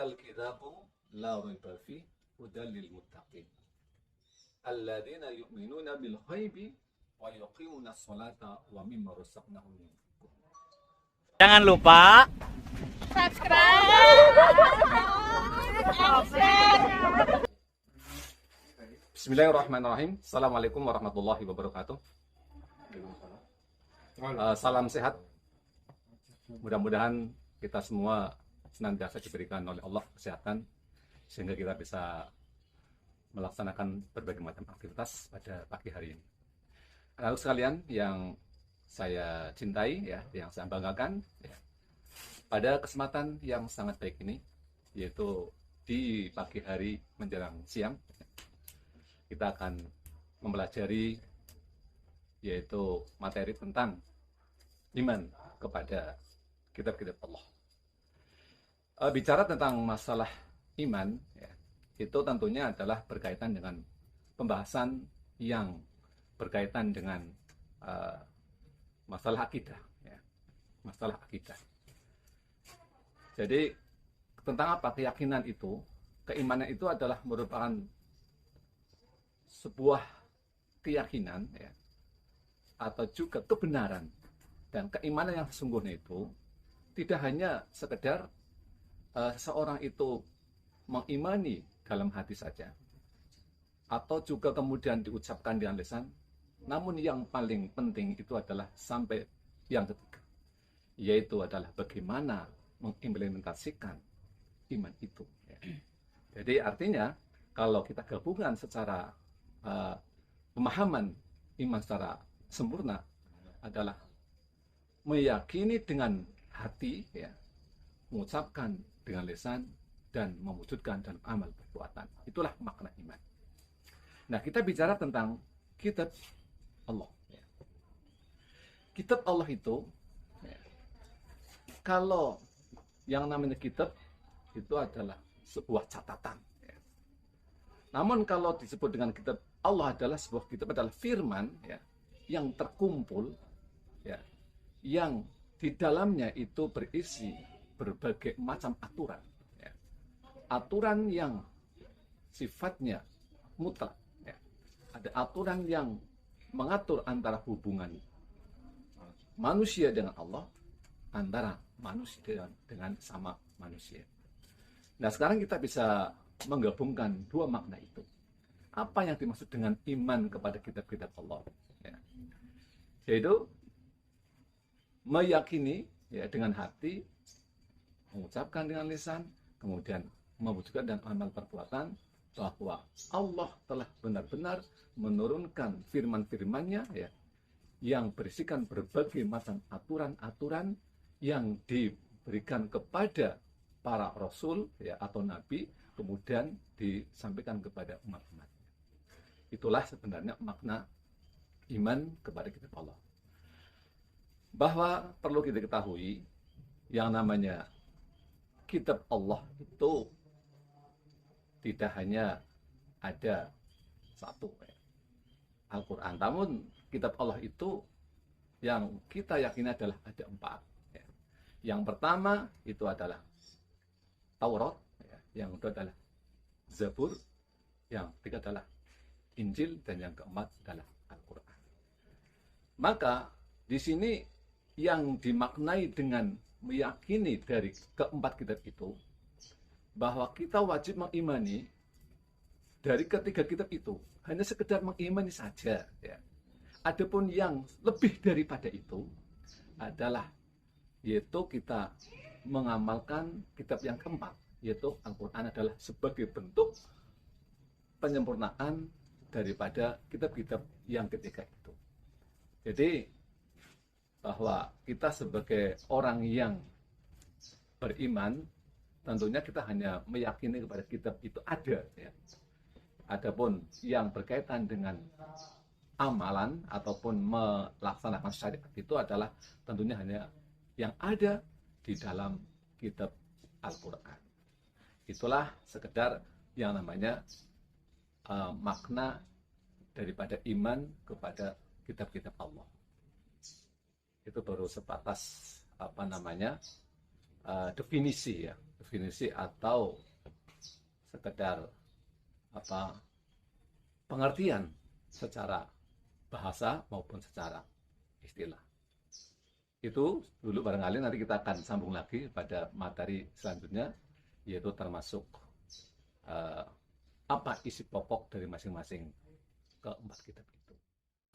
Dzalikal kitabu la raiba fihi hudal lil muttaqin alladzina yu'minuna bil ghaibi wa yuqimuna sholata wa mimma razaqnahum yunfiqun. Jangan lupa Bismillahirrahmanirrahim. Assalamualaikum warahmatullahi wabarakatuh. Salam sehat. Mudah-mudahan kita semua senantiasa diberikan oleh Allah kesehatan sehingga kita bisa melaksanakan berbagai macam aktivitas pada pagi hari ini. Anak sekalian yang saya cintai, ya, yang saya banggakan, ya, pada kesempatan yang sangat baik ini, yaitu di pagi hari menjelang siang, kita akan mempelajari yaitu materi tentang iman kepada kitab-kitab Allah. Bicara tentang masalah iman, ya, itu tentunya adalah berkaitan dengan pembahasan yang berkaitan dengan masalah akidah, ya, masalah akidah. Jadi tentang apa keyakinan itu, keimanan itu adalah merupakan sebuah keyakinan, ya, atau juga kebenaran, dan keimanan yang sesungguhnya itu tidak hanya sekedar seseorang itu mengimani dalam hati saja, atau juga kemudian diucapkan dengan lisan, namun yang paling penting itu adalah sampai yang ketiga, yaitu adalah bagaimana mengimplementasikan iman itu, ya. Jadi artinya kalau kita gabungan secara pemahaman iman secara sempurna adalah meyakini dengan hati, ya, mengucapkan dengan lisan, dan mewujudkan dalam amal perbuatan. Itulah makna iman. Nah, kita bicara tentang kitab Allah, ya. Kitab Allah itu, ya, kalau yang namanya kitab itu adalah sebuah catatan, ya. Namun kalau disebut dengan kitab Allah adalah sebuah kitab, adalah firman, ya, yang terkumpul, ya, yang di dalamnya itu berisi berbagai macam aturan, ya. Aturan yang sifatnya mutlak, ya. Ada aturan yang mengatur antara hubungan manusia dengan Allah, antara manusia dengan sama manusia. Nah, sekarang kita bisa menggabungkan dua makna itu. Apa yang dimaksud dengan iman kepada kitab-kitab Allah, ya, yaitu meyakini, ya, dengan hati, mengucapkan dengan lisan, kemudian mewujudkan dan amal perbuatan bahwa Allah telah benar-benar menurunkan firman-firman-Nya, ya, yang berisikan berbagai macam aturan-aturan yang diberikan kepada para rasul, ya, atau nabi, kemudian disampaikan kepada umat-umat. Itulah sebenarnya makna iman kepada kitab Allah. Bahwa perlu kita ketahui yang namanya kitab Allah itu tidak hanya ada satu, ya, Al-Quran. Namun kitab Allah itu yang kita yakini adalah ada 4, ya. Yang pertama itu adalah Taurat, ya. Yang kedua adalah Zabur, yang ketiga adalah Injil, dan yang keempat adalah Al-Quran. Maka di sini yang dimaknai dengan meyakini dari keempat kitab itu, bahwa kita wajib mengimani dari ketiga kitab itu, hanya sekedar mengimani saja, ya. Adapun yang lebih daripada itu adalah yaitu kita mengamalkan kitab yang keempat, yaitu Al-Quran, adalah sebagai bentuk penyempurnaan daripada kitab-kitab yang ketiga itu. Jadi bahwa kita sebagai orang yang beriman, tentunya kita hanya meyakini kepada kitab itu ada, ya. Adapun yang berkaitan dengan amalan ataupun melaksanakan syariat itu adalah tentunya hanya yang ada di dalam kitab Al-Quran. Itulah sekedar yang namanya makna daripada iman kepada kitab-kitab Allah. Itu baru sebatas definisi ya, definisi atau sekedar pengertian secara bahasa maupun secara istilah. Itu dulu barangkali, nanti kita akan sambung lagi pada materi selanjutnya, yaitu termasuk apa isi pokok dari masing-masing keempat kitab itu.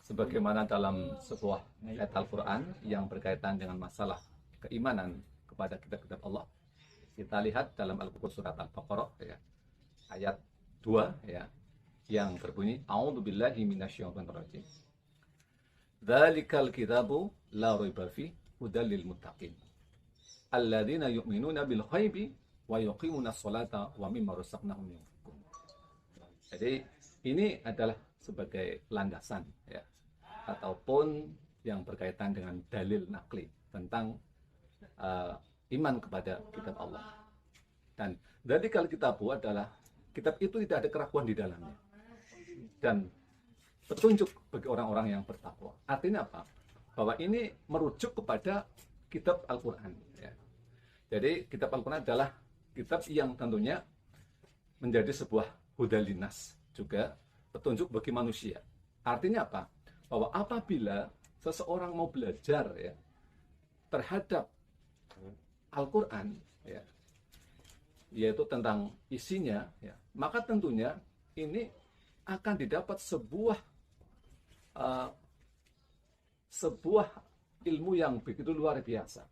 Sebagaimana dalam sebuah ayat Al-Quran yang berkaitan dengan masalah keimanan kepada kitab-kitab Allah, kita lihat dalam Al-Quran surat Al-Baqarah ya, ayat 2 ya, yang berbunyi A'udzubillahi minasyaitonir rajim. Dzalikal kitabu la raiba fihi hudal lil muttaqin alladzina yu'minuna bil ghaibi wa yuqimuna sholata wa mimma razaqnahum yunfiqun. Jadi ini adalah sebagai landasan ya, ataupun yang berkaitan dengan dalil nakli tentang iman kepada kitab Allah. Dan dzalikal kitabu adalah kitab itu tidak ada keraguan di dalamnya dan petunjuk bagi orang-orang yang bertakwa. Artinya apa? Bahwa ini merujuk kepada kitab Al-Quran ya. Jadi kitab Al-Quran adalah kitab yang tentunya menjadi sebuah hudalinas, juga petunjuk bagi manusia. Artinya apa? Bahwa apabila seseorang mau belajar ya terhadap Al-Quran ya, yaitu tentang isinya ya, maka tentunya ini akan didapat sebuah ilmu yang begitu luar biasa.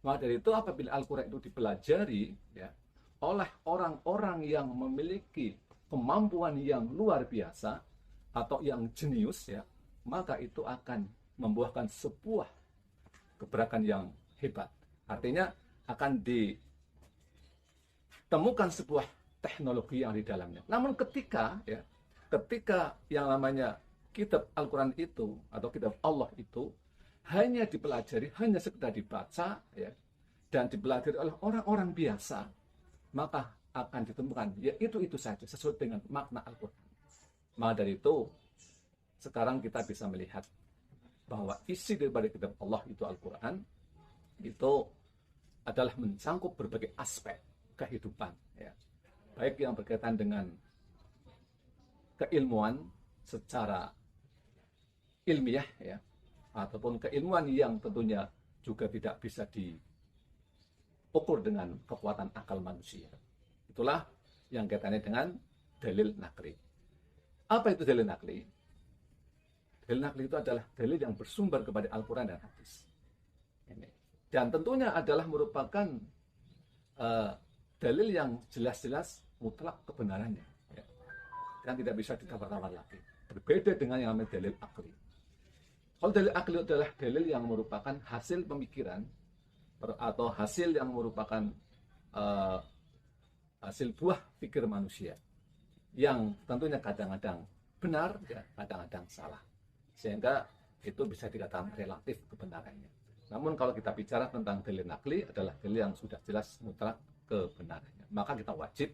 Maka dari itu apabila Al-Quran itu dipelajari ya, oleh orang-orang yang memiliki kemampuan yang luar biasa atau yang jenius ya, maka itu akan membuahkan sebuah gebrakan yang hebat. Artinya akan ditemukan sebuah teknologi yang di dalamnya. Namun ketika yang namanya kitab Al-Quran itu atau kitab Allah itu hanya dipelajari, hanya sekedar dibaca ya, dan dipelajari oleh orang-orang biasa, maka akan ditemukan ya itu saja sesuai dengan makna Al-Quran. Maka dari itu sekarang kita bisa melihat bahwa isi daripada kitab Allah itu Al-Quran itu adalah mencangkup berbagai aspek kehidupan ya, baik yang berkaitan dengan keilmuan secara ilmiah ya, ataupun keilmuan yang tentunya juga tidak bisa diukur dengan kekuatan akal manusia. Itulah yang kaitannya dengan dalil nakli. Apa itu dalil nakli? Dalil nakli itu adalah dalil yang bersumber kepada Al-Quran dan hadis. Dan tentunya adalah merupakan dalil yang jelas-jelas mutlak kebenarannya. Kan tidak bisa ditawar-tawar lagi. Berbeda dengan yang namanya dalil akli. Kalau dalil akli adalah dalil yang merupakan hasil pemikiran atau hasil yang merupakan hasil buah pikir manusia yang tentunya kadang-kadang benar ya, kadang-kadang salah, sehingga itu bisa dikatakan relatif kebenarannya. Namun kalau kita bicara tentang dalil nakli adalah dalil yang sudah jelas mutlak kebenarannya, maka kita wajib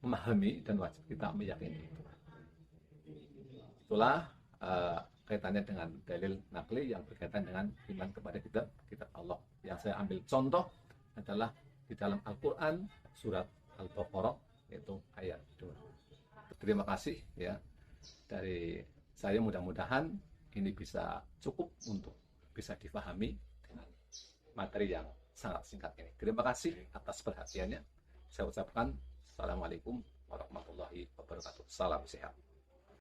memahami dan wajib kita meyakini itu. Itulah kaitannya dengan dalil nakli yang berkaitan dengan iman kepada kitab Allah. Yang saya ambil contoh adalah di dalam Al-Quran surat Al-Baqarah, yaitu ayat 2. Terima kasih ya dari saya, mudah-mudahan ini bisa cukup untuk bisa difahami dengan materi yang sangat singkat ini. Terima kasih atas perhatiannya. Saya ucapkan Assalamualaikum warahmatullahi wabarakatuh. Salam sehat.